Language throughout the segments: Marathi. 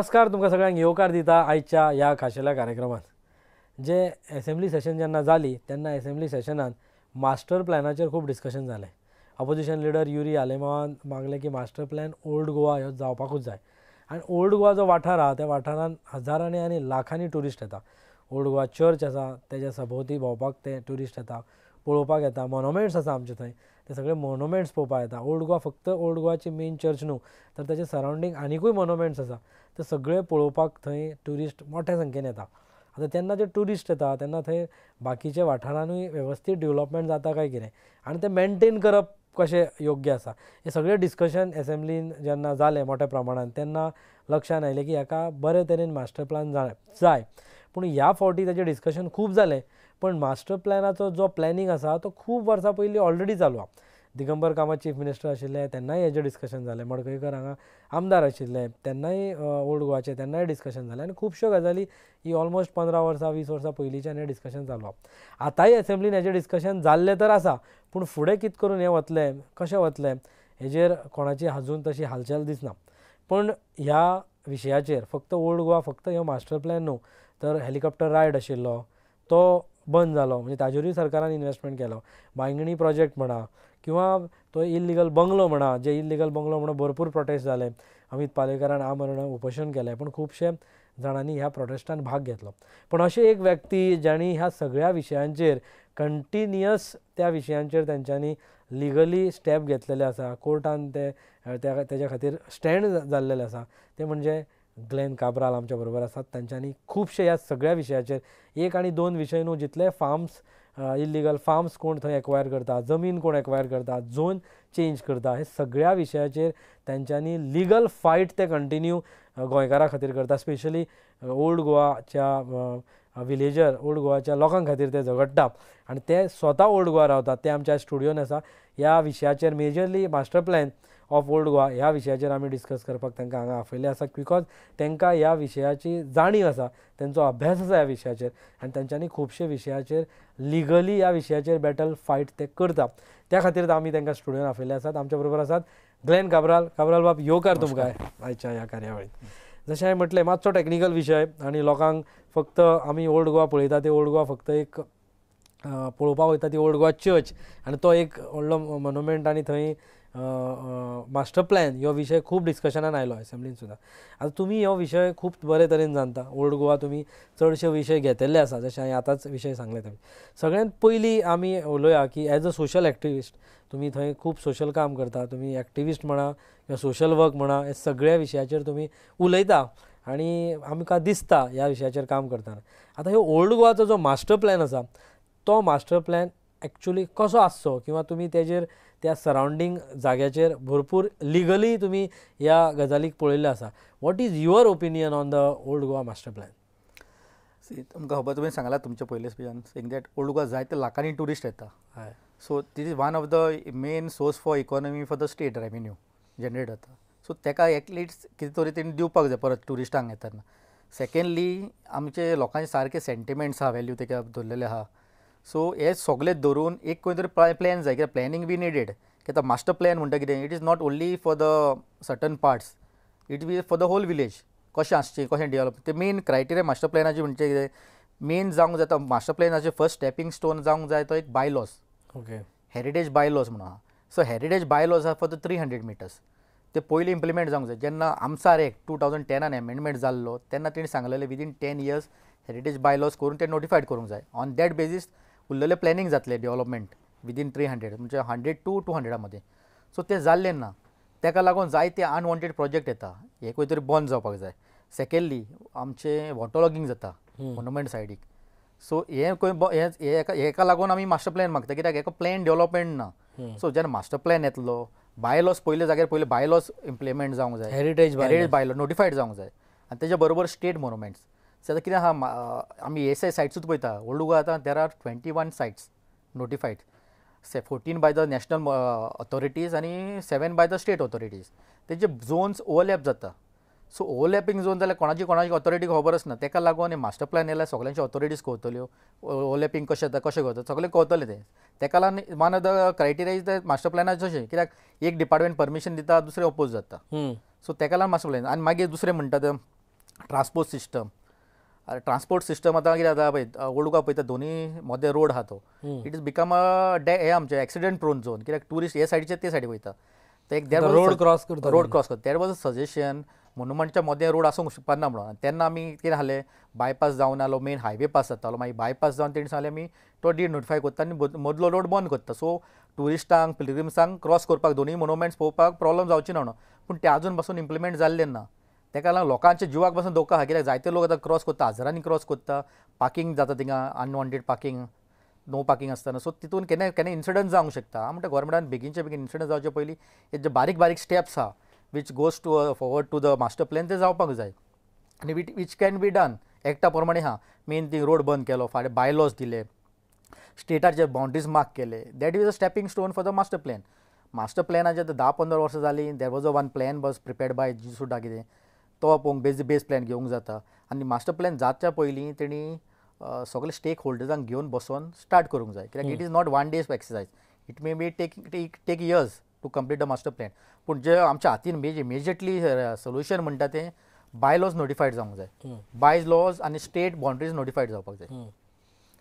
नमस्कार तुमकां सगळ्यांक येवकार दिता आयच्या ह्या खाशेल्या कार्यक्रमात। जे असेंब्ली सेशन जेन्ना जाली तेन्ना असेंब्ली सेशनान मास्टर प्लॅनाचेर खूब डिस्कशन जालें। ऑपोजिशन लिडर युरी आलेमावान मागलें की मास्टर प्लॅन ओल्ड गोवा ह्यो जावपाकूच जाय। आनी ओल्ड गोवा जो वाठार आहा त्या वाठारान हजारांनी आनी लाखांनी ट्युरिस्ट येता। ओल्ड गोवा चर्च आसा तेज्या सभोवती भोंवपाक ते ट्युरिस्ट येता, पळोवपाक येता। मोनोमेंट्स आसा आमचे थंय, ते सगळे मोनोमेंट्स पळोवपाक येता। ओल्ड गोवा फक्त ओल्ड गोवाची मेन चर्च न्हू तर तेजे सरावंडींग आनीकूय मोनोमेंट्स आसा, ते सगळे पळोवपाक थंय ट्युरिस्ट मोठ्या संख्येन येता। आतां तेन्ना जे ट्युरिस्ट येता तेन्ना थंय बाकीच्या वाठारांनूय वेवस्थीत डेव्हलपमेंट जाता काय कितें आनी तें मेंटेन करप कशें योग्य आसा, हे सगळे डिस्कशन असेंब्लीन जेन्ना जालें मोठ्या प्रमाणान तेन्ना लक्षान आयलें की हाका बरे तरेन मास्टर प्लॅन जाय। पूण ह्या फावटी तेजें डिस्कशन खूब जालें, पण मास्टर प्लॅनाचो जो प्लॅनिंग आसा तो खूब वर्सां पयलीं ऑलरेडी चालू आहा। दिगंबर कामत चीफ मिनिस्टर आशिल्ले तेन्नाय हेजें डिस्कशन जालें, मडकयकर हांगा आमदार आशिल्ले तेन्नाय ओल्ड गोवाचे तेन्नाय डिस्कशन जालें आनी खुबश्यो गजाली ही ऑलमोस्ट 15 वर्सां 20 वर्सां पयलींच्यान हें डिस्कशन चालू आहा। आतांय असेंब्लीन हेजें डिस्कशन जाल्लें तर आसा, पूण फुडें कितें करून हें वतलें, कशें वतलें हेजेर कोणाची अजून तशी हालचाल दिसना। पण ह्या विशयाचेर फक्त ओल्ड गोवा फक्त ह्यो मास्टर प्लॅन न्हू तर हेलिकॉप्टर रायड आशिल्लो तो बंद जालो, म्हणजे ताजेरूय सरकारान इन्वेस्टमेंट केलो। बांयगणी प्रोजेक्ट म्हणा किंवा तो इल्लिगल बंगलो म्हणा, जे इल्लिगल बंगलो म्हणून भरपूर प्रोटेस्ट जाले। अमित पालेकरान आमरण उपोशण केलें, पण खुबशे जाणांनी ह्या प्रोटेस्टान भाग घेतलो। पण अशें एक व्यक्ती ज्यांनी ह्या सगळ्या विशयांचेर कंटिन्युअस त्या विशयांचेर तेंच्यांनी लिगली स्टेप घेतलेले आसा, कोर्टान तेज्या खातीर स्टँड जाल्लेले आसा, ते म्हणजे ग्लेन काब्राल आमच्या बरोबर आसात। तांच्यांनी खुबशे ह्या सगळ्या विशयाचेर एक आनी दोन विशय न्हू, जितले फार्म्स इल्लिगल फार्म्स कोण थंय एक्वायर करता, जमीन कोण एक्वायर करता, झोन चेंज करता, हे सगळ्या विशयाचेर तांच्यांनी लिगल फायट ते कंटिन्यू गोंयकारां खातीर करता। स्पेशली ओल्ड गोवाच्या विलेजर ओल्ड गोवाच्या लोकां खातीर ते झगडटा आनी ते स्वता ओल्ड गोवा रावतात। ते आमच्या स्टुडियोन आसा। ह्या विशयाचेर majorly master plan of old Goa ह्या विशयाचेर आमी डिस्कस करपाक तांकां हांगा आपयल्ले आसा, बिकॉज तांकां ह्या विशयाची जाणीव आसा, तांचो अभ्यास आसा ह्या विशयाचेर आनी तांच्यांनी खुबशे विशयाचेर लिगली ह्या विशयाचेर बॅटल फायट ते करता। त्या खातीर आमी तांकां स्टुडियोन आपयल्ले आसात। आमच्या बरोबर आसात ग्लेन काब्राल बाब, येवकार तुमकां आयच्या ह्या कार्यावळींत। जशें हांवें म्हटलें मातसो टॅक्निकल विशय आनी लोकांक फक्त आमी ओल्ड गोवा पळयता ते ओल्ड गोवा फक्त एक पळोवपाक वयता ती ओल्ड गोवा चर्च आनी तो एक व्हडलो मोन्युमेंट आनी थंय मास्टर प्लॅन ह्यो विशय खूब डिस्कशनान आयलो असेंब्लीन सुद्दां। आतां तुमी हो विशय खूब बरे तरेन जाणता, ओल्ड गोवा तुमी चडशे विशय घेतिल्ले आसा, जशें हांवें आतांच विशय सांगले थंय। सगळ्यांत पयलीं आमी उलोवया की एज अ सोशल एक्टिविस्ट तुमी थंय खूब सोशल काम करता, तुमी एक्टिविस्ट म्हणा किंवा सोशल वर्क म्हणा, हे सगळ्या विशयाचेर तुमी उलयता आनी आमकां दिसता ह्या विशयाचेर काम करतना। आतां ह्यो ओल्ड गोवाचो जो मास्टर प्लॅन आसा तो मास्टर प्लॅन एक्चुली कसो आसचो, किंवा तुमी तेजेर त्या सरावंडींग जाग्याचेर भरपूर लिगली तुमी ह्या गजालीक पळयल्ले आसा। What is your opinion on the Old Goa master plan? तुमकां खबर तुमी सांगला तुमच्या पयले स्पिचान सेंग दॅट ओल्ड गोवा जायते लाखांनी ट्युरिस्ट येता। So this is one of the main source for economy for the state revenue generate जाता। सो ताका एटलिस्ट कितें तरी तेणी दिवपाक जाय परत ट्युरिस्टांक येतना। सेकेंडली आमचे लोकांचे सारके सेंटिमेंट्स आहा, व्हॅल्यू ताका धरलेले आहा। सो हे सगळे धरून एक खंय तरी प्लॅन जाय, कित्याक प्लॅनिंग बी निडेड। कित्याक मास्टर प्लॅन म्हणटा कितें, it is not only for the certain parts, it be for the whole village कशें आसचें, कशें डेवलप। ते मेन क्रायटेरिया मास्टर प्लॅनाचे म्हणजे कितें मेन जावंक जाता मास्टर प्लॅनाचे फर्स्ट स्टेपींग स्टोन जावंक जाय तो एक बायलॉज, हेरिटेज बायलॉज म्हणून आहा। सो हेरिटेज बायलॉज आहा फॉर द 300 मिटर्स, ते पयलीं इम्प्लिमेंट जावंक जाय। जेन्ना आमसार एक्ट 2010 एमेंडमेंट जाल्लो तेन्ना तेणी सांगलेलें विदीन 10 years हेरिटेज बायलॉज करून ते नोटिफायड करूंक जाय। ऑन दॅट बेजीस उरलेले प्लॅनिंग जातले डेवलपमेंट विदीन 300 म्हणजे 100 to 200 मदें। सो तें जाल्लें ना, ताका लागून जायते अनवॉन्टेड प्रोजेक्ट येता, हे खंय तरी बंद जावपाक जाय। सेकेंडली आमचें वॉटर लॉगिंग जाता मोन्युमेंट सायडीक। सो हेका लागून आमी मास्टर प्लॅन मागता, कित्याक हेका प्लॅन डेवलपमेंट ना। सो जेन्ना मास्टर प्लॅन येतलो, बायलॉज पयले जाग्यार पयले बायलॉज इम्प्लिमेंट जावंक जाय, हेरिटेज बायलॉज नोटिफायड जावंक जाय आनी तेच्या बरोबर स्टेट मोन्युमेंट्स। सो आतां कितें आहा, आमी एस सायट्सूच पळयता ओल्ड गोवा आतां there are 21 sites नोटिफायड, 14 by the national authorities आनी 7 बाय द स्टेट ऑथॉरिटीज। तेजे झोन्स ओवरलॅप जाता। सो ओवरलॅपिंग झोन जाल्यार कोणाची ऑथॉरिटी खबर आसना, ताका लागून मास्टर प्लॅन येयल्यार सगळ्यांची ऑथॉरिटीज कळटल्यो, ओवरलॅपिंग कशें जाता कशें करता सगळें कळटलें तें। ताका लागून one of the criteria is the master प्लॅनाचें अशें, कित्याक एक डिपार्टमेंट परमिशन दिता दुसरें अपोज जाता। सो ताका लागून मास्टर प्लॅन। आनी मागीर दुसरें म्हणटा तें ट्रान्सपोर्ट सिस्टम आतां कितें जाता पळय ओल्ड गोवा पळयता दोनी मदें रोड आहा तो इट इज बिकम हे आमचे एक्सिडेंट प्रोन झोन कित्याक टुरिस्ट हे सायडीचे ते सायडी वयता ते रोड क्रॉस करता रोड क्रॉस करता दॅट वॉज अ सजेशन मोनुमेंटच्या मदें रोड आसूंक शकना म्हणून आनी तेन्ना आमी कितें आहलें बायपास जावन आलो मेन हायवे पास जातालो मागीर बायपास जावन तेणी सांगलें आमी तो डिनोटिफाय करता आनी मदलो रोड बंद करता सो टुरिस्टांक पिलग्रिम्सांक क्रॉस करपाक दोनूय मोनुमेंट्स पळोवपाक प्रॉब्लम जावची ना म्हणून पूण ते आजून पासून इम्प्लिमेंट जाल्लें ना तेका लागून लोकांच्या जिवाक पासून धोका आहा कित्याक जायते लोक आतां क्रॉस करता हजारांनी क्रॉस करता पार्किंग जाता थिंगा अनवॉन्टेड पार्किंग नो पार्किंग आसतना सो तितून केन्ना इन्सिडंट जावंक शकता हांव म्हणटा गोवोरमेंटान बेगीनचे बेगीन इन्सिडंट जावचे पयलीं हे जे बारीक बारीक स्टेप्स आहा which goes to forward to the master plan ते जावपाक जाय आनी वीच कॅन बी डन एक्टा प्रमाणे आहा मेन थिंग रोड बंद केलो फाल्यां बायलॉज दिले स्टेटाचे बाउंड्रीज मार्क केले that is a stepping stone for the master प्लॅनाचे 10-15 वर्सां जालीं there was a one plan was prepared by जी सुद्दां कितें तो पळोवंक बेज प्लॅन घेवंक जाता आनी मास्टर प्लॅन जावच्या पयलीं तेणी सगळे स्टेक होल्डर्सांक घेवन बसोन स्टार्ट करूंक जाय कित्याक it is not one days exercise it may be take years to complete the master plan पूण जे आमच्या हातीन मेजरली सोल्युशन म्हणटा तें बायलॉज नोटिफायड जावंक जाय बाय लॉज आनी स्टेट बाउंड्रीज नोटिफायड जावपाक जाय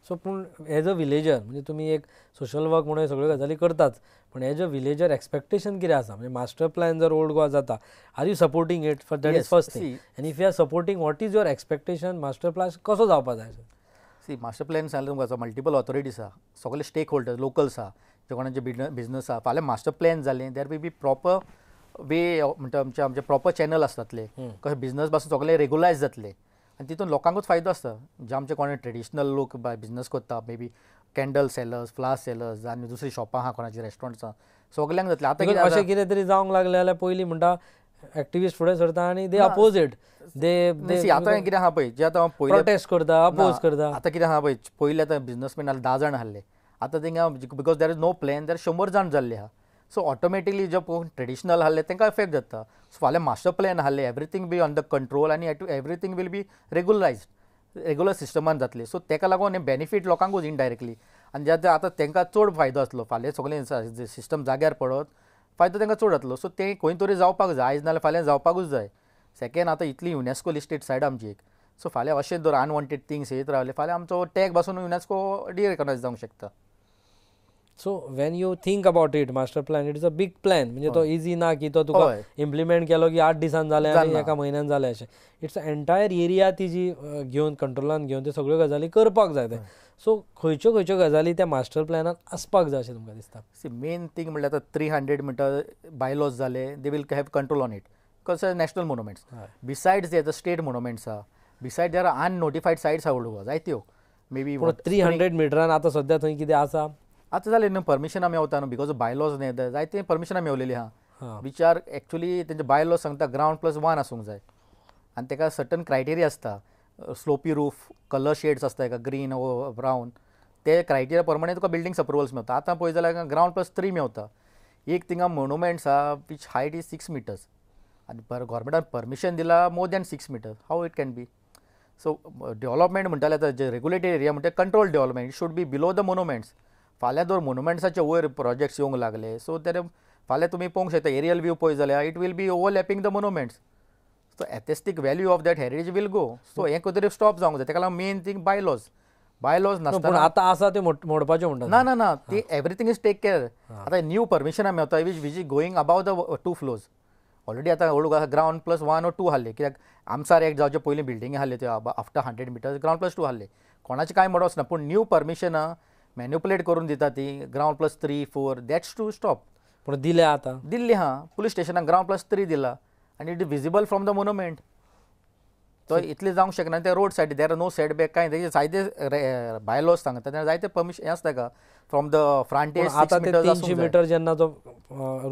सो पूण एज अ विलेजर म्हणजे तुमी एक सोशल वर्क म्हणून सगळ्यो गजाली करताच पण एज अ विलेजर एक्सपेक्टेशन कितें आसा म्हणजे मास्टर प्लॅन जर ओल्ड गोवा जाता are you supporting it for that is first thing and if you are supporting what is your expectation master plan कसो जावपा जाय सी मास्टर प्लॅन सांगलें तुमकां मल्टिपल ऑथॉरिटीज आहा सगळे स्टेक होल्डर्स लोकल्स आहा जे कोणाचे बिजनस आहा फाल्यां मास्टर प्लॅन जालें देर वील बी प्रॉपर वे म्हणटा आमचे प्रॉपर चॅनल आसतातले कशें बिजनस पासून सगळे रेग्युलायज जातले आनी तितून लोकांकूच फायदो आसता जे आमचे कोणे ट्रेडिशनल लोक बिजनस करता मे बी कॅन्डल सेलर्स फ्लास सेलर्स आनी दुसरी शॉपां आहा कोणाची रेस्टॉरंट्स आहा सगल्यांक जातले आतां अशें कितें तरी जावंक लागलें जाल्यार पयलीं म्हणटा एक्टिविस्ट फुडें सरता आनी दे अपोजीट आतां कितें आहा पळय जे आतां पयलीं प्रोटेस्ट करता अपोज करता आतां कितें आहा पळय पयलीं आतां बिजनसमॅन नाल्यार 10 जाण आहले आतां थिंगा because there is no plan there 100 जाण जाल्ले आहा सो ऑटोमॅटिकली जे ट्रेडिशनल आहले तांकां इफेक्ट जाता सो फाल्यां मास्टर प्लॅन आहले एवरीथींग बी अंडर कंट्रोल आनी एवरीथींग वील बी रेग्युलर सिस्टमान जातले सो ताका लागून हें बेनिफीट लोकांकूच इनडायरेक्टली आनी जे आतां तांकां चड फायदो आसलो फाल्यां सगळें सिस्टम जाग्यार पडत फायदो तांकां चड जातलो सो तें खंय तरी जावपाक जाय आयज नाल्यार फाल्यां जावपाकूच जाय सेकेंड आतां इतली युनेस्को लिस्टेड सायड आमची एक सो फाल्यां अशें जर अनवॉन्टेड थिंग्स येत रावले फाल्यां आमचो टॅग पासून युनेस्को डिरेकॉनायज जावंक शकता so when you think about it master plan it is a big plan म्हणजे तो इजी ना की तो तुका इम्प्लिमेंट केलो की 8 दिसान जालें आनी एका म्हयन्यान जालें अशें इट्स अ एंटायर एरिया ती जी घेवन कंट्रोलान घेवन त्यो सगळ्यो गजाली करपाक जाय ते सो खंयच्यो गजाली त्या मास्टर प्लॅनान आसपाक जाय अशें तुमकां दिसता सी मेन थिंग म्हणल्यार आतां 300 मिटर बायलॉज जाले they will have control on it because national monuments besides the state monuments आहा beside there are unnotified sites आहा ओल्ड गोवा जायत्यो मे बी 300 मिटरान आतां सद्या थंय कितें आसा आतां जालें न्हू परमिशनां मेवता न्हू बिकॉज बायलॉज न्ही जायते परमिशनां मेवलेली आहा विच आर एक्चुली तेंचे बायलॉज सांगता ground+1 आसूंक जाय आनी ताका सर्टन क्रायटेरिया आसता स्लोपी रूफ कलर शेड्स आसता एका ग्रीन वो ब्रावन ते क्रायटेरिया प्रमाणे तुका बिल्डिंग्स अप्रुवल्स मेवता आतां पळय जाल्यार ground+3 मेवता एक थिंगा मोनुमेंट्स आहा वीच हायट इज 6 मिटर्स आनी गव्हर्मेंटान परमिशन दिला more than 6 metres how it can be so development म्हणटाले आतां जे रेग्युलेटेड एरिया म्हणटा control development it should be below the monuments फाल्यां जर मोनुमेंट्साचे वयर प्रोजेक्ट्स येवंक लागले सो ते फाल्यां तुमी पळोवंक शकता एरियल व्यू पळय जाल्यार it will be overlapping the monuments so aesthetic value of that heritage will go so हें खंय तरी स्टॉप जावंक जाय ताका लागून मेन थिंग बायलॉज नासतना आतां आसा ते मोडपाचें म्हणटा ना ती एवरीथींग इज टेक केअर आतां न्यू परमिशनां मेवता which is going above the 2 floors already आतां ओल्ड ground+1 or 2 आहले कित्याक आमसार एक जावचे पयलीं बिल्डिंगी आहले त्यो आफ्टर 100 मिटर्स ground+2 आहले कोणाचें कांय म्हणों वचना पूण न्यू परमिशनां मॅन्युपुलेट करून दिता ती ground+3, 4 दॅट्स टू स्टॉप पूण दिले आतां दिल्ली आहा पुलीस स्टेशनाक ground+3 दिला आनी it is visible from the monument तो इतलें जावंक शकना ते road side there are no setback कांय तेजे जायते बायलॉज सांगता तेन्ना जायते परमिशन हें आसता फ्रॉम द फ्रंटेज आतां ते 300 मिटर जेन्ना जो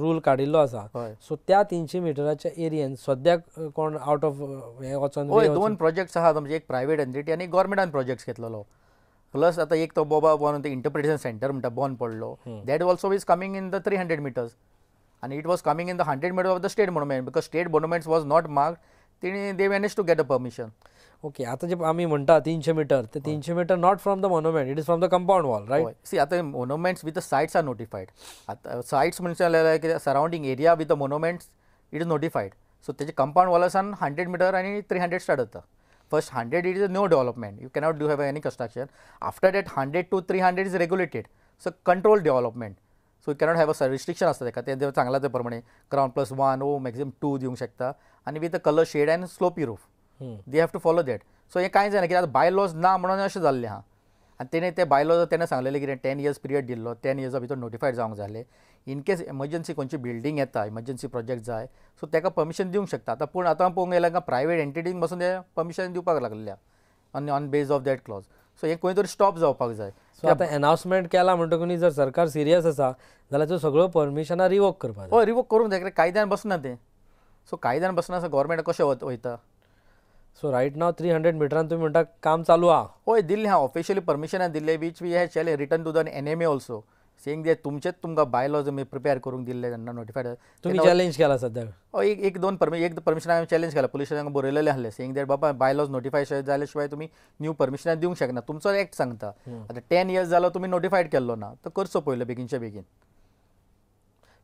रूल काडिल्लो आसा सो त्या 300 मिटराच्या एरियेन सद्याक कोण आउट ऑफ हे वचोन हय 2 प्रोजेक्ट्स आहा म्हणजे एक प्रायवेट एंटिटी आनी गव्हर्मेंटान प्रोजेक्ट्स घेतलेलो प्लस आतां एक तो बोबा म्हणून ते इंटरप्रिटेशन सेंटर म्हणटा बंद पडलो that also is coming in the 300 metres आनी it was coming in the 100 metres of the state monument because state monuments was not marked तेणी they manage to get a permission okay आतां जे आमी म्हणटा 300 मिटर ते 300 metre not from the monument it is from the compound wall right see आतां monuments with the sites are notified आतां सायट्स म्हणजे कितें surrounding area with the monuments it is नोटिफायड so तेजे कंपाऊंड वॉल आसा 100 मीटर आनी 300 स्टार्ट जाता. First 100 it is no development. You cannot do have any construction. After that 100 to 300 is regulated. So controlled development. So you cannot have a restriction असता तेका. ते चांगला ते प्रमाणे ground plus 1 or maximum 2 दिवंक शकता आणि with a color shade and slopey roof. They have to follow that. So हे कांय जायना कित्याक बाय लॉज ना म्हणून अशें जाल्लें आहा. आनी तेणे ते बाय लॉज तेन्ना सांगलेलें कितें 10 years पिरियड दिल्लो 10 years भितर नोटिफायड जावंक जालें. इन केस एमर्जन्सी खंयची बिल्डींग येता एमर्जन्सी प्रोजेक्ट जाय सो ताका परमिशन दिवंक शकता. आतां पूण आतां पळोवंक गेल्यार प्रायवेट एंटिटींक पासून ते परमिशन दिवपाक लागल्या on base of that clause. So हे खंय तरी स्टॉप जावपाक जाय. सो आतां अनाउन्समेंट केला म्हणटकूच जर सरकार सिरियस आसा जाल्यार तो सगळ्यो परमिशनां रिवोक करपाक हय रिवोक करूंक जाय. कायद्यान बसना तें. सो कायद्यान बसना गव्हर्मेंट कशें वयता. सो रायट नाव 300 मिटरान तुमी म्हणटा काम चालू आहा. हय दिल्लें आहा ऑफिशियली परमिशनां दिल्ले which we has return to the NMA also saying that तुमचेच तुमकां बाय लॉज प्रिपेअर करूंक दिल्ले तेन्ना नोटिफायड. तुम्ही चॅलेंज केला सद्याक. एक परमिशन हांवें चॅलेंज केला पुलिसांक बरयलेलें आहलें सेईंग दॅट बाबा बाय लॉज नोटिफाय जाल्या शिवाय तुमी न्यू परमिशनां दिवंक शकना. तुमचो एक्ट सांगता. आतां 10 years जालो तुमी नोटिफायड केल्लो ना तो करचो पयलो बेगीनच्या बेगीन.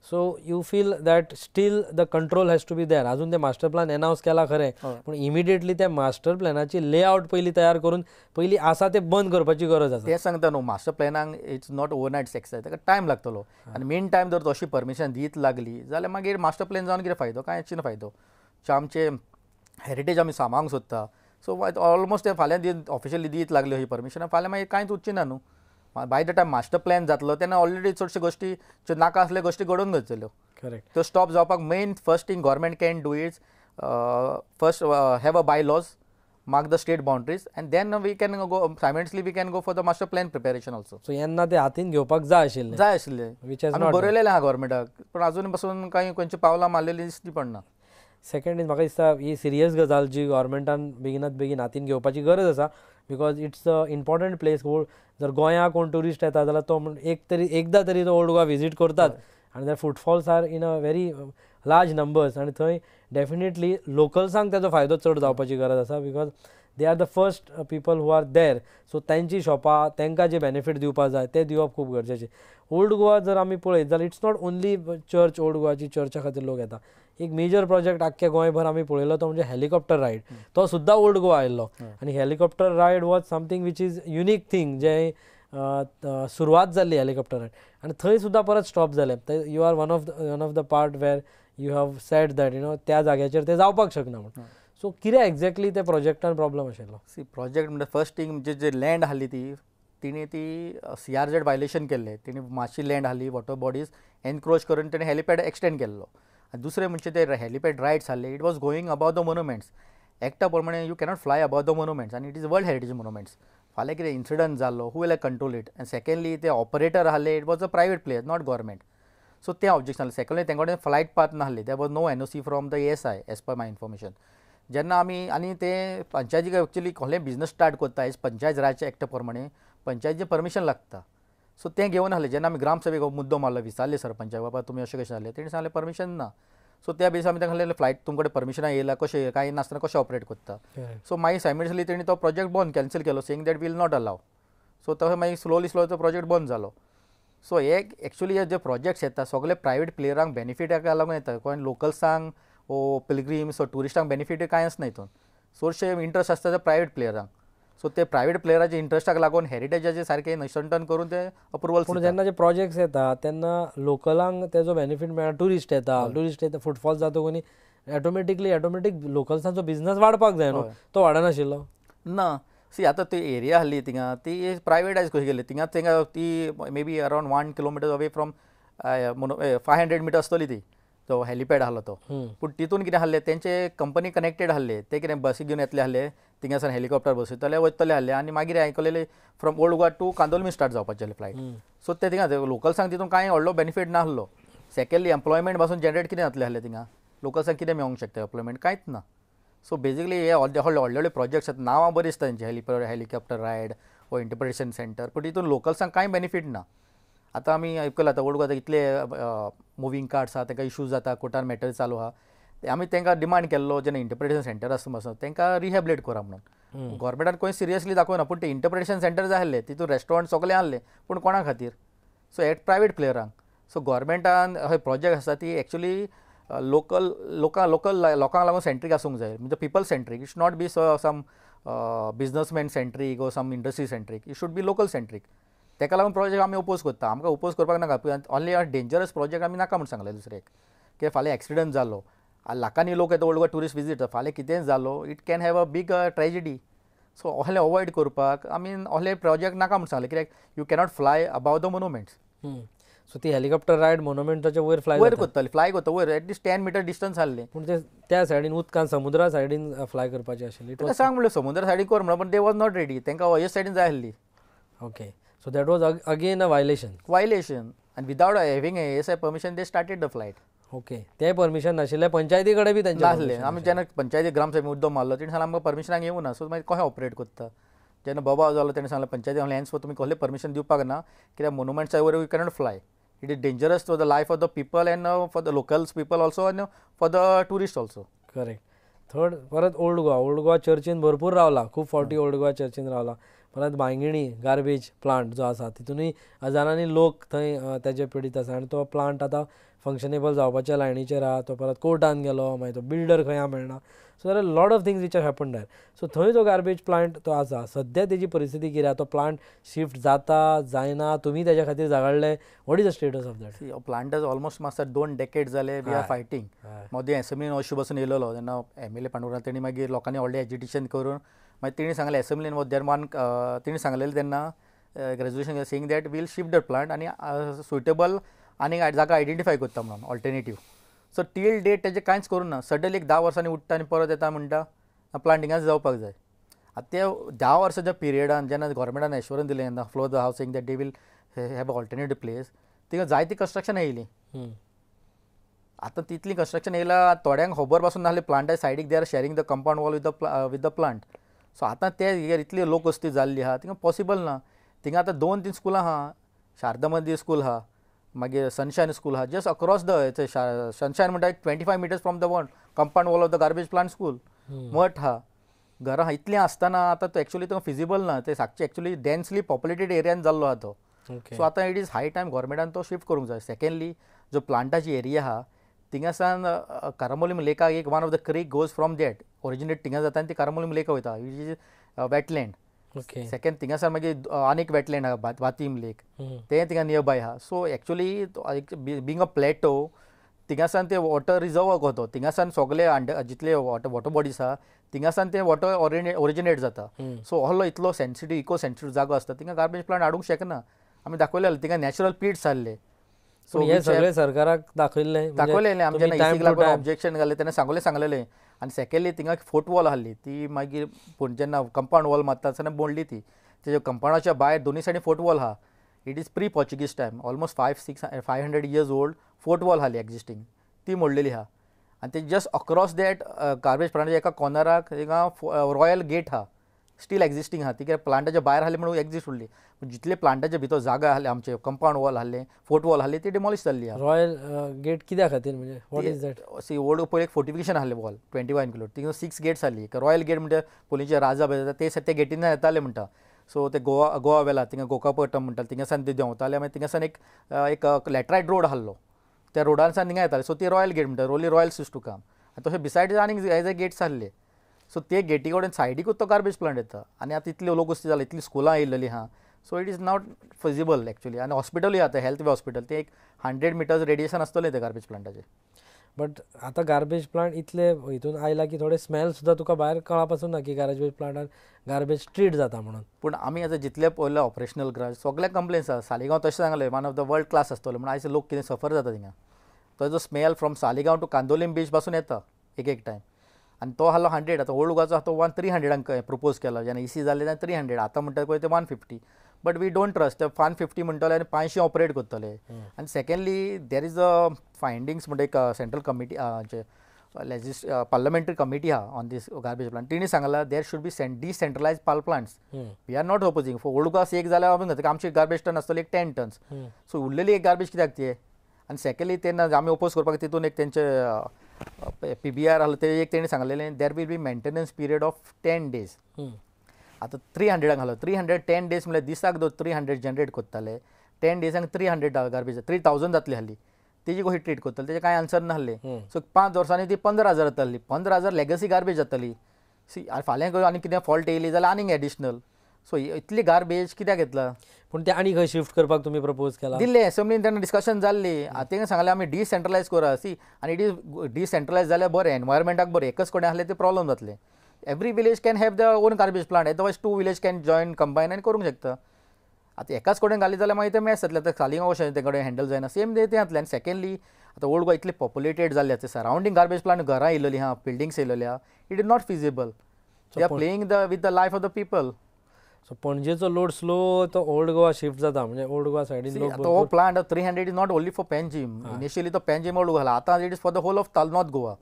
So you feel that still the control has to be there. अजून ते मास्टर प्लॅन अनाउन्स केला खरें पूण इमिडिएटली त्या मास्टर प्लॅनाची लेआउट पयलीं तयार करून पयलीं आसा ते बंद करपाची गरज आसा. ते सांगता न्हू मास्टर प्लॅनाक इट्स नॉट ओवरनायट सक्सेस ताका टायम लागतलो आनी मेन टायम जर तशी परमिशन दीत लागली जाल्यार मागीर मास्टर प्लॅन जावन कितें फायदो कांय ना फायदो. आमचे हेरिटेज आमी सांबाळूंक सोदता सो ऑलमोस्ट ते फाल्यां ऑफिशियली दीत लागल्यो ही परमिशनां फाल्यां मागीर कांयच उरची ना न्हू. By the time master plan जातलो तेन्ना ऑलरेडी चडश्यो गोश्टी ज्यो नाका आसल्यो गोश्टी घडोवन वयतल्यो. करेक्ट. त्यो स्टॉप जावपाक main first thing government can do it's first have a bye lodge mark the state boundaries and then we can go simultaneously we can go for the master plan preparation also. So यांना ते हातीन घेवपाक जाय आशिल्लें. जाय आशिल्लें विच हॅज आमी बरयलेलें आहा गव्हर्मेंटाक पूण अजून पासून कांय खंयची पावलां मारलेली दिसती पडना. सेकंड इज म्हाका दिसता ही सिरियस गजाल जी गव्हर्मेंटान बेगिनात बेगीन हातीन घेवपाची गरज आसा because it's a important place. जर गोंयांत कोण ट्युरिस्ट येता जाल्यार तो एकदां तरी तो ओल्ड गोवा विजीट करतात आनी their footfalls are in a very large numbers आनी थंय डेफिनेटली लोकल्सांक तेजो फायदो चड जावपाची गरज आसा because they are the first people who are there. So तांची शॉपां तांकां जे बेनिफीट दिवपाक जाय ते दिवप खूब गरजेचें. ओल्ड गोवा जर आमी पळयत जाल्यार it's not only church old गोवाची चर्चा खातीर लोक येता. एक मेजर प्रोजेक्ट आख्खे गोंयभर आमी पळयलो तो म्हणजे हेलिकॉप्टर रायड. तो सुद्दां ओल्ड गोवा आयिल्लो आनी helicopter ride was something which is unique thing जे सुरवात जाल्ली हेलिकॉप्टर रायड आनी थंय सुद्दां परत स्टॉप जालें. You are one of the part where you have said that त्या जाग्याचेर ते जावपाक शकना म्हणून. सो कितें एक्झॅक्टली त्या प्रोजेक्टान प्रॉब्लम आशिल्लो. प्रोजेक्ट म्हणजे फर्स्ट थिंग म्हणजे जे लँड आहली तिणी ती CRZ वायलेशन केल्लें. तिणी मातशी लँड आहली वॉटर बॉडीज एनक्रोच करून तेणें हेलिपॅड एक्सटेंड केल्लो. आनी दुसरें म्हणजे ते हेलिपॅड रायड्स आहले it was going above the monuments. एक्टा प्रमाणे you cannot fly above the monuments आनी it is world heritage monuments. फाल्यां कितें इन्सिडंट जाल्लो हू विल कंट्रोल इट आनी सेकंडली ते ऑपरेटर आहले it was a private player not government. So तें ऑब्जेक्शन आहलें. सेकंडली तेंच्या कडेन फ्लायट पाथ नाहली. There was no NOC from the ASI as per my information. जेन्ना आमी आनी ते पंचायतीक एक्चुली कसलें बिझनस स्टार्ट करता हेज पंचायत राजच्या एक्टा प्रमाणे पंचायतीचें परमिशन लागता. सो तें घेवन आहलें. जेन्ना आमी ग्रामसभेक मुद्दो मारलो विचारले सरपंचाक बाबा तुमी अशें कशें जालें तेणी सांगलें परमिशन ना. सो त्या बेस आमी तांकां फ्लायट तुमचे कडेन परमिशनां येयला कशें कांय नासतना कशें ऑपरेट करता. सो मागीर सायमल्टेनियसली तेणी तो प्रोजेक्ट बंद कॅन्सल केलो saying that will not allow. So तशें मागीर स्लोली तो प्रोजेक्ट बंद जालो. सो हे एक्चुली हे जे प्रोजेक्ट्स येता सगळे प्रायवेट प्लेयरांक बेनिफीट हाका लागून येता. गोंय लोकल्सांक ओ पिलग्रिम्स ओ ट्युरिस्टांक बेनिफीट कांय आसना हितून. चडशे इंट्रस्ट आसता ते प्रायवेट प्लेयरांक. सो ते प्रायवेट प्लेयराच्या इंट्रस्टाक लागून हेरिटेजाचे सारकें निसंटन करून ते अप्रुवल. पूण जेन्ना जे प्रोजेक्ट्स येता तेन्ना लोकलांक तेजो बेनिफीट मेळटा. ट्युरिस्ट येता फुटफॉल जातकूच ऑटोमॅटीक लोकल्सांचो बिझनस वाडपाक जाय न्हू. तो वाडनाशिल्लो ना. सी आतां ती एरिया आहली थिंगा ती प्रायवेटायज कशी गेली थिंगा ती may be around 1 kilometer away from 500 meters आसतली ती तो हेलिपॅड आहलो तो. पूण तितून कितें आहलें तेंचे कंपनी कनेक्टेड आहले. ते कितें बसी घेवन येतले आहले थिंगासान हेलिकॉप्टर बसयतले वयतले आहले आनी मागीर आयकलेलें from old Goa to Candolim start जावपाचें फ्लायट. सो ते थिंगा लोकल्सांक तितून कांय व्हडलो बेनिफीट नासलो. सेकंडली एम्प्लॉयमेंट पासून जनरेट कितें जातलें आहलें थिंगा लोकल्सांक कितें मेळोंक शकता एम्प्लॉयमेंट कांयच ना. सो बेजिकली हे व्हडले प्रोजेक्ट्स आसात नांवां बरीं दिसता तेंची हेलिकॉप्टर रायड वो इंटरप्रिटेशन सेंटर पूण तितून लोकल्सांक कांय बेनिफीट ना. आतां आमी आयकलां आतां ओल्ड गोवा इतले मुवींग कार्ड्स आहा तांकां इश्यूज जाता कोर्टान मॅटर चालू आहा. आमी तांकां डिमांड केल्लो जेन्ना इंटरप्रिटेशन सेंटर आसता पासून तांकां रिहॅबिलेट करा म्हणून. गव्हर्मेंटान खंय सिरियसली दाखयना पूण ते इंटरप्रिटेशन सेंटर जाय आहले तितून रेस्टॉरंट सगळे आहले पूण कोणा खातीर. सो हे प्रायवेट प्लेयरांक. सो गव्हर्मेंटान हे प्रोजेक्ट आसा ती एक्चुली लोकांक लागून सेंट्रीक आसूंक जाय म्हणजे people centric. It should not be some businessman centric or some industry centric. It should be local centric. तेका लागून प्रोजेक्ट आमी ओपोज करता. आमकां ओपोज करपाक नाका. ओन्ली डेंजरस प्रोजेक्ट आमी नाका म्हूण सांगलें दुसऱ्याक. की फाल्यां एक्सिडंट जालो, लाखांनी लोक येता ओल्ड गोवा ट्युरिस्ट विजीट, फाल्यां कितेंय जालो it can have a big tragedy. So असलें अवॉयड करपाक आमी असले प्रोजेक्ट नाका म्हूण सांगलें. कित्याक you cannot fly above the monuments. So ती हेलिकॉप्टर रायड मोन्युमेंटाच्या वयर फ्लाय करतली, फ्लाय करता वयर एटलीस्ट 10 मीटर डिस्टन्स आहलें. पूण ते त्या सायडीन उदकान समुद्रा सायडीन फ्लाय करपाची आशिल्ली. ताका सांग म्हणलें समुद्रा सायडीन कर म्हणून, पण दे वॉज नॉट रेडी. तांकां हे सायडीन जाय आसली. Okay, so that was again a violation. आनी without having ASI permission they started the flight. Okay, ते परमिशन नाशिल्लें पंचायती कडेन बी तेंचे नासलें. आमी जेन्ना पंचायती ग्रामसभेक मुद्दो मारलो तेणी सांगलें आमकां परमिशनाक येवं ना. सो मागीर कशें ऑपरेट करता. जेन्ना बोबा जालो तेणें सांगलें पंचायती हॅन्ड्स फॉर तुमी कसलें परमिशन दिवपाक ना. कित्याक मोन्युमेंट्सा वयर you cannot fly. It is dangerous for the life of the people end for the locals people also end for the tourist also. Correct. Third परत ओल्ड गोवा चर्चीन भरपूर रावला. खूब फावटी ओल्ड गोवा चर्चीन रावला. परत बांयगिणी गार्बेज प्लांट जो आसा तितूनय हजारांनी लोक थंय तेजे पिडीत आसा. आनी तो प्लांट आतां फंक्शनेबल जावपाच्या लायनीचेर आहा. तो परत कोर्टान गेलो, मागीर तो बिल्डर खंय मेळना. So there are lot of things which have happen there. So थंय जो गार्बेज प्लांट तो आसा सद्या तेजी परिस्थिती कितें आहा? तो प्लांट शिफ्ट जाता जायना? तुमी तेज्या खातीर झगडले? What is the status of that? Plant is almost master 2 decade जाले वी आर फायटींग. मोदी असेंब्लीन अशें बसून येयलो तेन्ना MLA पांडुरंग तेणी मागीर लोकांनी व्हडलें एजिटेशन करून मागीर तेणी सांगलें असेंब्लीन देर वन तेणी सांगलेलें तेन्ना resolution saying that will shift the plant आनी सुटेबल आनी जागा आयडेंटिफाय करता म्हणून ऑल्टरनेटीव. सो टील डेट तेजें कांयच करूं ना. सडनली 10 वर्सांनी उठ्ठा आनी परत येता म्हणटा प्लांटिंगाच जावपाक जाय. आतां ते 10 वर्साच्या पिरियडान जेन्ना गोवोरमेंटान एश्योरन्स दिलें the flow the housing that they will have a alternative place, तिका जायती कन्स्ट्रक्शन येयली. आतां तितली कन्स्ट्रक्शन येयला थोड्यांक खबर पासून नासलें प्लांटा सायडीक they are sharing the compound wall with the plant. So आतां ते इतली लोक वस्ती जाल्ली आहा तिंगा पॉसिबल ना. तिंगा आतां 2-3 स्कुलां आहा. शारदा मंदिर स्कूल आहा, मागीर सनशायन स्कूल आहा. जस्ट अक्रॉस द सनशायन म्हणटा 25 metres from the compound wall of the garbage plant school. मठ आहा, घरां इतलीं आसतना आतां तो एक्चुअली तो फिजिबल ना. ते सागचें एक्चुअली डेन्सली पॉप्युलेटेड एरियान जाल्लो आहा तो. सो आतां इट इज हाय टायम गोवोरमेंटान तो शिफ्ट करूंक जाय. सेकंडली जो प्लांटाची एरिया आहा थिंगासान कारामोलीम लेकाक एक one of the creek goes from that originate थिंगा जाता आनी ती कारामोलीम लेक वयता विच इज वेटलँड. सेकंड थिंगासान मागीर आनीक वेटलँड आहा वातीम लेक, तें थिंगा नियर बाय आहा. सो एक्चुअली बींग अ प्लेटो थिंगासान ते वॉटर रिजर्व कोतो थिंगासान सगळे जितले वॉटर बॉडीज आहा थिंगासान ते वॉटर ओरिजिनेट जाता. सो असलो इतलो सेन्सिटीव इको सेन्सिटीव जागो आसता थिंगा गार्बेज प्लांट हाडूंक शकना. आमी दाखयलें थिंगा नॅचरल पीट्स आहले. सो हे सगळे सरकाराक दाखयलें आमी जेन्ना इसीक लागून ऑब्जेक्शन घालें तेन्ना सांगलेलें. आनी सेकंडली थिंगा फूट वॉल आहली ती मागीर जेन्ना कंपाउंड वॉल मारता आसतना मोडली ती. तेज्या कंपाउंडाच्या भायर दोनी सायडीन फूट वॉल आहा. It is pre Portuguese time almost 500 years old fort wall आहली एक्झिस्टींग ती मोडलेली आहा. आनी ते जस्ट अक्रॉस दॅट गार्बेज प्लांटाच्या एका कॉर्नराक थिंगा रॉयल गेट आहा स्टील एक्झिस्टींग आहा. ती प्लांटाच्या भायर आहली म्हणून एक्झिस्ट उरली. जितले प्लांटाच्या भितर जागा आहले आमचे कंपाउंड वॉल आहले फोर्ट वॉल आहली ती डिमॉलिश जाल्ली आहा. रॉयल गेट कित्या खातीर म्हणजे what is that? See old पयलीं एक फोर्टिफिकेशन आहलें वॉल 21 किलो थिंगा 6 गेट्स आहली. रॉयल गेट म्हणजे पयलींचे राजा ते गेटीन येताले म्हणटा. सो ते गोवा वेला थिंगा गोकापट्टम म्हणटा थिंगासान ते देंवताले. मागीर थिंगासान एक लॅटरायट रोड आहलो त्या रोडानसान थिंगा येताले. सो ती रॉयल गेट म्हणटा रोली रॉयल्स यूज टू कम. आनी तशें बिसायड आनीक एज अ गेट्स आहले. सो ते गेटी कडेन सायडीकूच तो गार्बेज प्लांट येता. आनी आतां इतल्यो लोक वस्ती जाले इतली स्कुलां येयलेलीं आहा. So it is not feasible actually. आनी हॉस्पिटलूय आतां हेल्थ वे हॉस्पिटल ते एक 100 मिटर्स रेडिएशन आसतलें ते गार्बेज प्लांटाचें. बट आतां गार्बेज प्लांट इतले हितून आयला की थोडे स्मेल सुद्दां तुका भायर कळा पासून ना की गार्बेज प्लांटान गार्बेज स्ट्रीट जाता म्हणून. पूण आमी आतां जितले पळयलें ऑपरेशनल ग्रास सगळे कंप्लेन्स आसा. सालिगांव तशें सांगलें one of the world class आसतलो म्हणून आयज लोक कितें सफर जाता थिंगा. तो जो smell from Saligao to Candolim beach पासून येता एक टायम. आनी तो आहलो 100. आतां ओल्ड गोवाचो तो 300 प्रपोज केलो जेन्ना इसी जाल्ले तेन्ना 300. आतां म्हणटा पळय ते 150. बट वी डोंट ट्रस्ट ते 150 म्हणटले आनी 500 ऑपरेट करतले. आनी secondly there is a findings म्हणटा एक सेंट्रल कमिटी पार्लमेंटरी कमिटी आहा ऑन दीस गार्बेज प्लांट. तिणी सांगलां there should be decentralise plants. We are not opposing. For old Goa एक जाल्यार आमी म्हणटा आमची गार्बेज टन आसतली एक 10 टन्स. सो उरलेली एक गार्बेज कित्याक ती. आनी सेकंडली तेन्ना आमी ओपोज करपाक तितून एक तेंचे PBR आहलो ते एक तेणी सांगलेलें there will be maintenance period of 10 days. आतां 300 घालो 310 days म्हणल्यार दिसाक 300 जनरेट करताले. 10 डेजांक 300 गार्बेज 3000 जातली हाली. तेजी कशी ट्रीट करतले तेजे कांय आन्सर नासले. सो 5 वर्सांनी ती 15,000 जाताली. 15,000 लेगसी गार्बेज जाताली. सी फाल्यां आनी कितें फॉल्ट येयली जाल्यार आनीक एडिशनल. सो इतली गार्बेज कित्याक घेतला. पूण ते आनी खंय शिफ्ट करपाक तुमी प्रपोज केला. दिल्ले असेंब्लीन तेन्ना डिस्कशन जाल्ली. तेंका सांगलें आमी डिसेंट्रलायज करा. सी आनी इट इज डिसेंट्रलायज जाल्यार बरें एनवायरमेंटाक बरें. एकच कडेन आसलें ते प्रॉब्लम जातले. Every village can have the on garbage plant. Otherwise 2 village can join combine आनी करूंक शकता. आतां एकाच कडेन घाली जाल्यार मागीर ते मॅस जातले. आतां सालिगांव कशें ते कडेन हँडल जायना. सेम ते जातलें. आनी सेकंडली आतां ओल्ड गोवा इतले पॉप्युलेटेड जाल्ले आतां सरावंडींग गार्बेज प्लांट घरां येयलेलीं आहा बिल्डिंग्स येयलेले आहा. It is not feasible. They are playing with the life of the people. So पणजेचो load slow to old Goa shift जाता म्हणजे ओल्ड गोवा सायडीन लोक हो plant 300 is not only for Panjim. Initially to Panjim old Goa आतां it is for the whole of north Goa.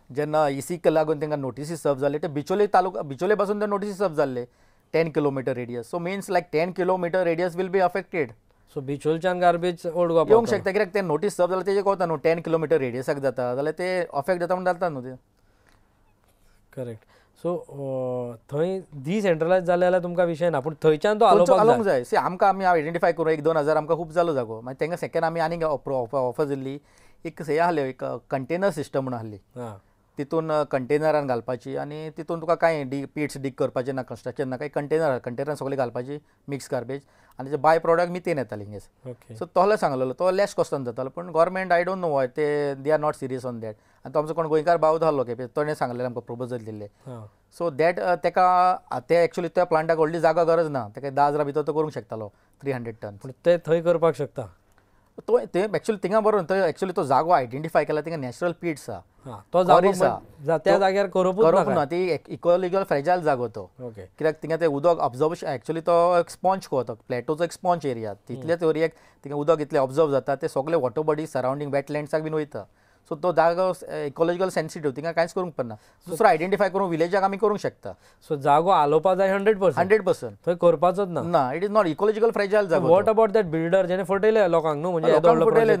जेन्ना इसीक लागून तांकां नोटिसीस सर्व जाले ते बिचोले तालुका बिचोले पासून ते नोटिसीस सर्व जाल्ले 10 kilometre radius. So means like 10 kilometre radius will be affected. So बिचोलच्यान गार्बेज ओल्ड गोवा येवंक शकता कित्याक ते नोटीस सर्व जाल्यार तेजे कोता न्हू 10 किलोमीटर रेडियसाक जाता जाल्यार ते अफेक्ट जाता म्हणून जाता न्हू ते. करेक्ट. सो थंय डिसेंट्रलायज जाले जाल्यार तुमकां विशय ना पूण थंयच्यान तो आलोवंक जाय. सी आमकां आमी आयडेंटिफाय करूं 1-2 आमकां खूब जालो जागो. मागीर तांकां सेकंड आमी आनीक ऑफर दिल्ली. एक हे आहले एक कंटेनर सिस्टम म्हणून आहली. तितून कंटेनरान घालपाची आनी तितून तुका कांय पीट्स डीग करपाचें ना कंस्ट्रक्शन ना. काही कंटेनरान सगळें घालपाची मिक्स गार्बेज आनी ते बाय प्रॉडक्ट मिथेन येताली हिंगेस. सो तोहले सांगलेलो तो लेस कॉस्टान जातालो. पूण government I don't know Y they are not serious on that. आनी तो आमचो कोण गोंयकार भाव आसलो ताणें सांगलेलें आमकां प्रपोजल दिल्लें. सो दॅट तेका ते एक्चुअली त्या प्लांटाक व्हडली जागा गरज ना. तेका 10,000 भितर तो करूंक शकतालो 300 टन. पूण ते थंय करपाक शकता. तो ते एक्चुअली थिंगा बरोबर थंय एक्चुअली तो जागो आयडेंटिफाय केला. थिंगा नॅचरल पीट्स आहा. तो जागो त्या जाग्यार करूंक ना. ती इकोलॉजिकल फ्रेजायल जागो तो. कित्याक थिंगा ते उदक ऑब्जर्वेशन एक्चुअली तो एक स्पॉन्ज कोतो प्लॅटोचो एक स्पॉन्ज एरिया. तितलेच एरियाक थिंगा उदक इतलें ऑब्जर्व जाता ते सगळे वॉटर बॉडी सरावंडींग वेटलँड्साक बीन वयता. सो तो जागो इकोलॉजिकल सेन्सिटीव थिंगा कांयच करूंक पडना. दुसरो आयडेंटिफाय करून विलेजाक आमी करूंक शकता. सो जागो आलोवपा जाय 100%. थंय करपाचोच ना. It is not ecological fragile जागो. वॉट अबाउट दॅट बिल्डर जेणे फटयले लोकांक न्हू म्हणजे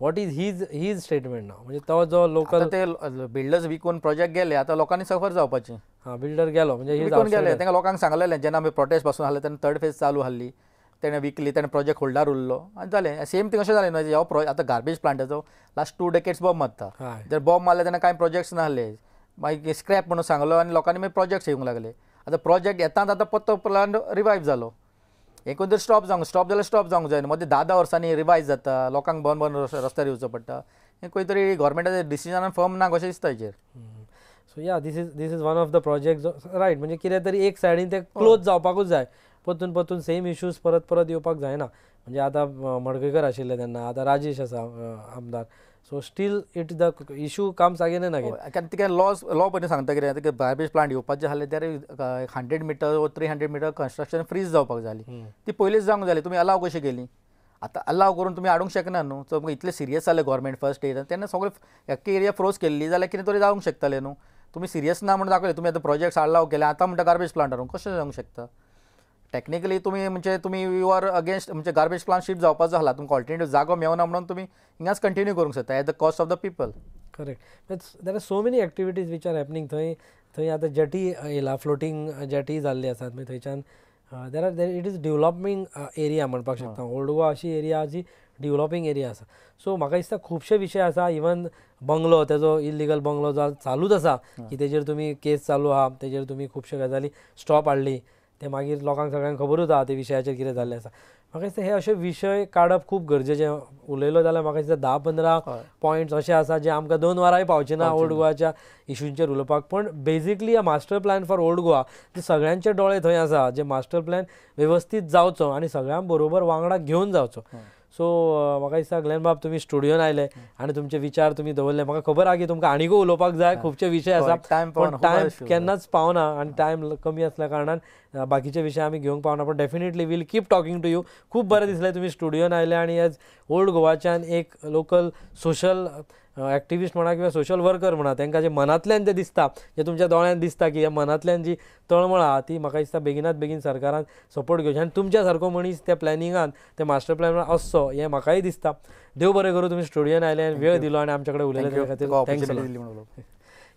वॉट इज हीज स्टेटमेंट ना म्हणजे तो जो लोकल ते बिल्डर्स विकून प्रोजेक्ट गेले आतां लोकांनी सफर जावपाचे. बिल्डर गेलो म्हणजे विकून गेले. तांकां लोकांक सांगलेलें जेन्ना आमी प्रोटेस्ट पासून आसले तेन्ना 3rd फेज चालू आसली. तेणें विकली तेणें प्रोजेक्ट होल्डार उरलो आनी जालें. सेम थिंग अशें जालें न्हू. हो आतां गार्बेज प्लांटाचो लास्ट 2 डेकेड्स बॉम्ब मारता. जर बॉम्ब मारले तेन्ना कांय प्रोजेक्ट्स नासले. मागीर स्क्रॅप म्हणून सांगलो आनी लोकांनी मागीर प्रोजेक्ट्स येवंक लागले. आतां प्रोजेक्ट येतात आतां परतो प्लांट रिवायव जालो. एक तर स्टॉप जाल्यार स्टॉप जावंक जाय. मदीं 10 वर्सांनी रिवायज जाता. लोकांक बंद रस्त्यार येवचो पडटा. हें खंय तरी गव्हर्मेंटाचें डिसिजनान फर्म ना कशें दिसता हेचेर. सो या this is one of the project right म्हणजे कितें तरी एक सायडीन ते क्लोज जावपाकूच जाय. परतून सेम इश्यूज परत येवपाक जायना. म्हणजे आतां मडकयकर आशिल्ले तेन्ना आतां राजेश आसा आमदार. So still it the issue comes again end again. कारण तिका लॉ पयलीं सांगता कितें गार्बेज प्लांट येवपाचें आसलें जाल्यार 100 मिटर वो 300 मिटर कंस्ट्रक्शन फ्रीज जावपाक जाली. ती पयलींच जावंक जाली. तुमी अलाव कशी केली. आतां अलाव करून तुमी हाडूंक शकना न्हू. सो इतले सिरियस जाले गव्हर्मेंट फर्स्ट स्टेज तेन्ना सगळे एक्की एरिया फ्रोज केल्ली जाल्यार कितें तरी जावंक शकतालें न्हू. तुमी सिरियस ना म्हणून दाखयलें. तुमी आतां प्रोजेक्ट्स अलाव केले आतां म्हणटा गार्बेज प्लांट हाडूंक कशें जावंक शकता. टेक्निकली तुमी यू आर अगेन्स्ट म्हणजे गार्बेज प्लांट शिफ्ट जावपाचो आसला. तुमकां ऑल्टरनेटीव जागो मेळना म्हणून तुमी हिंगाच कंटिन्यू करूंक शकता at the cost of the people. Correct. There are so many activities which are happening. थंय आतां जेटी येयला फ्लोटींग जेटी जाल्ली आसात. मागीर थंयच्यान इट इज डेवलॉपिंग एरिया म्हणपाक शकता. ओल्ड गोवा अशी एरिया जी डेवलॉपिंग एरिया आसा. सो म्हाका दिसता खुबशे विशय आसा. इवन बंगलो तेजो इलिगल बंगलो जो चालूच आसा की तेजेर तुमी केस चालू आहा. तेजेर तुमी खुबशे गजाली स्टॉप हाडली. ते मागीर लोकांक सगळ्यांक खबरूच आहा ते विशयाचेर कितें जाल्लें आसा. म्हाका दिसता हे अशे विशय काडप खूब गरजेचें. उलयलो जाल्यार म्हाका दिसता 10-15 पॉयंट्स अशे आसा जे आमकां 2 वरांय पावचे ना ओल्ड गोवाच्या इश्यूंचेर उलोवपाक. पण basically a master plan for old Goa जे सगळ्यांचे दोळे थंय आसा. जे मास्टर प्लॅन वेवस्थीत जावचो आनी सगळ्यां बरोबर वांगडा घेवन जावचो. सो म्हाका दिसता ग्लेन बाब तुमी स्टुडियोन आयले आनी तुमचे विचार तुमी दवरले. म्हाका खबर आहा की तुमकां आनीकूय उलोवपाक जाय. खुबशे विशय आसा पण टायम केन्नाच पावना आनी टायम कमी आसल्या कारणान बाकीचे विशय आमी घेवंक पावना. पण definitely will keep talking to you. खूब बरें दिसलें तुमी स्टुडियोन आयले आनी एज ओल्ड गोवाच्यान एक लोकल सोशल एक्टिविस्ट म्हणा किंवा सोशल वर्कर म्हणा तांकां जे मनांतल्यान ते दिसता जे तुमच्या दोळ्यान दिसता की ह्या मनांतल्यान जी तळमळ आहा ती म्हाका दिसता बेगिनात बेगीन सरकारान सपोर्ट घेवचें. आनी तुमच्या सारको मनीस त्या प्लॅनिंगान त्या मास्टर प्लॅनान आसचो हें म्हाकाय दिसता. देव बरें करूं तुमी स्टुडियोन आयले आनी वेळ दिलो आनी आमचे कडेन उलयले त्या खातीर थँक्स.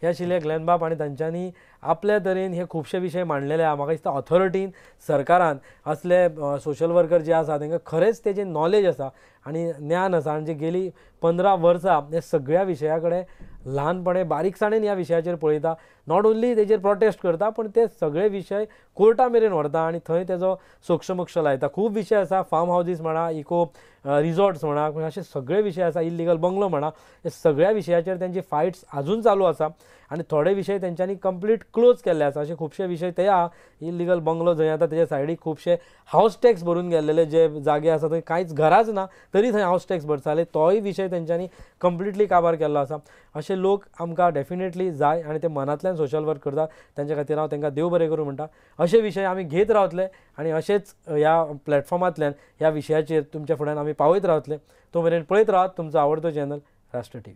हे आशिल्ले ग्लेन बाब आनी तांच्यांनी आपल्या तरेन हे खुबशे विशय मांडलेले आहा. म्हाका दिसता ऑथॉरिटीन सरकारान असले सोशल वर्कर जे आसा तांकां खरेंच तेजें नॉलेज आसा आनी ज्ञान आसा आनी जे गेली 15 वर्सां हे सगळ्या विशया कडेन ल्हानपणे बारीकसाणेन ह्या विशयाचेर पळयता. नॉट ओन्ली तेजेर प्रोटेस्ट करता पण ते सगळे विशय कोर्टा मेरेन व्हरता आनी थंय तेजो सोक्षमोक्ष लायता. खूब विशय आसा, फार्म हावजीस म्हणा, इको रिसॉर्ट्स म्हणा, असे सगळे विशय आसा, इल्लिगल बंगलो म्हणा, हे सगळ्या विशयाचेर त्यांची फायट्स अजून चालू आसा आनी थोडे विशय तेंच्यांनी कंप्लीट क्लोज केल्ले आसा. असे खुबशे विशय ते आहा. इल्लिगल बंगलो जंय आतां तेजे सायडीक खुबशे हावस टॅक्स भरून गेल्लेले जे जागे आसा थंय कांयच घराच ना तरी थंय हावस टॅक्स भरताले, तोय विशय तेंच्यांनी कंप्लिटली काबार केल्लो आसा. असे लोक आमकां डेफिनेटली जाय आनी ते मनांतल्यान सोशल वर्क करतात. तांच्या खातीर हांव तांकां देव बरें करूं म्हणटा. अशे विशय आमी घेत रावतले आनी अशेंच ह्या प्लॅटफॉर्मांतल्यान ह्या विशयाचेर तुमच्या फुड्यान आमी पावयत रावतले. तो मेरेन पळयत रावात तुमचो आवडतो चॅनल राष्ट्र TV.